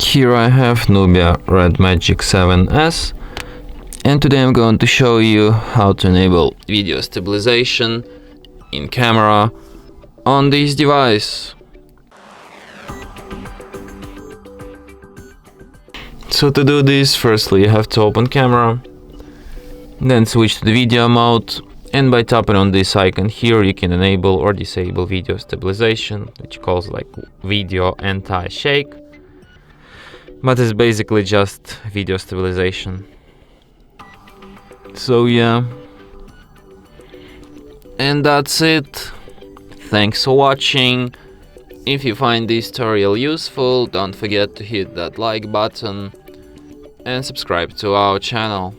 Here I have Nubia Red Magic 7S, and today I'm going to show you how to enable video stabilization in camera on this device. So to do this, firstly you have to open camera, then switch to the video mode, and by tapping on this icon here you can enable or disable video stabilization, which calls like video anti-shake, but it's basically just video stabilization. So yeah, and that's it. Thanks for watching. If you find this tutorial useful, don't forget to hit that like button and subscribe to our channel.